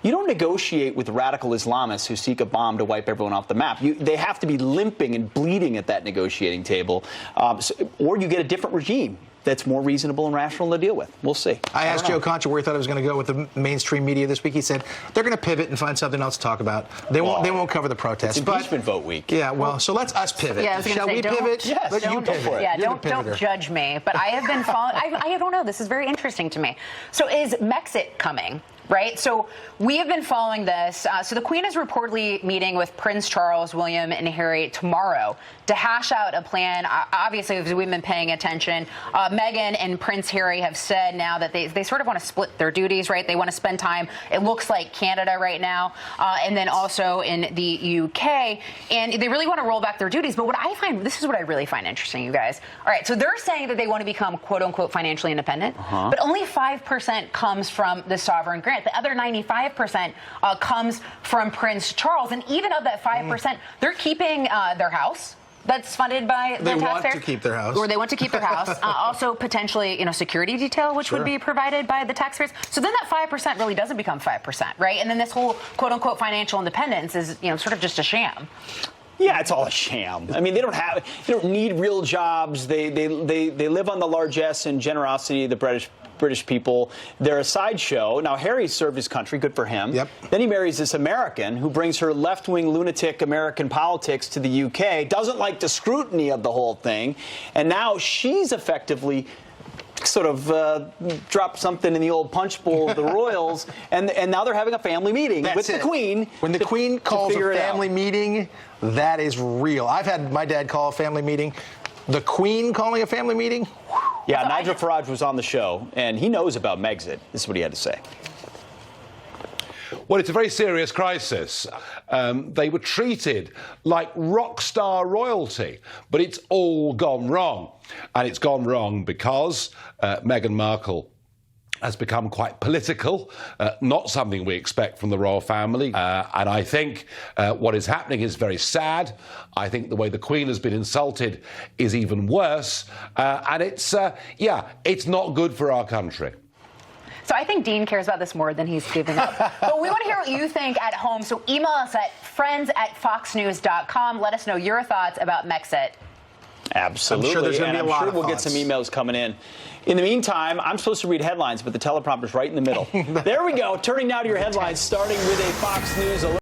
You don't negotiate with radical Islamists who seek a bomb to wipe everyone off the map. They have to be limping and bleeding at that negotiating table, or you get a different regime that's more reasonable and rational to deal with. We'll see. I asked Joe Concha where he thought it was going to go with the mainstream media this week. He said they're going to pivot and find something else to talk about. They won't cover the protests. It's impeachment vote week. Yeah, well, so let's us pivot. Yeah, Shall we pivot? Yes. Let you pivot. Yeah, don't judge me. But I have been following. I don't know. This is very interesting to me. So is Mexit coming? Right? So we have been following this. So the Queen is reportedly meeting with Prince Charles, William, and Harry tomorrow to hash out a plan. Obviously, as we've been paying attention, Meghan and Prince Harry have said now that they sort of want to split their duties, right? They want to spend time, it looks like, Canada right now, and then also in the UK. And they really want to roll back their duties. But what I find, this is what I really find interesting, you guys. All right, so they're saying that they want to become, quote unquote, financially independent, but only 5% comes from the sovereign grant. The other 95% comes from Prince Charles. And even of that 5%, they're keeping their house. That's funded by the taxpayers. They want to keep their house. Or they want to keep their house. Also, potentially, security detail, which would be provided by the taxpayers. So then that 5% really doesn't become 5%, right? And then this whole quote-unquote financial independence is, sort of just a sham. Yeah, it's all a sham. I mean, they don't need real jobs. They live on the largesse and generosity of the British people. They're a sideshow. Now, Harry served his country. Good for him. Yep. Then he marries this American who brings her left-wing lunatic American politics to the UK, doesn't like the scrutiny of the whole thing, and now she's effectively sort of dropped something in the old punch bowl of the royals, and now they're having a family meeting with the Queen. When the Queen calls a family meeting, that is real. I've had my dad call a family meeting. The Queen calling a family meeting? Yeah, Nigel Farage was on the show, and he knows about Megxit. This is what he had to say. Well, it's a very serious crisis. They were treated like rock star royalty, but it's all gone wrong. And it's gone wrong because Meghan Markle has become quite political, not something we expect from the royal family. And I think what is happening is very sad. I think the way the Queen has been insulted is even worse. And it's not good for our country. So I think Dean cares about this more than he's giving up. But we want to hear what you think at home. So email us at friends@foxnews.com. Let us know your thoughts about Megxit. Absolutely. I'm sure there's going to be a lot of we'll get some emails coming in. In the meantime, I'm supposed to read headlines, but the teleprompter's right in the middle. There we go. Turning now to your headlines, starting with a Fox News alert.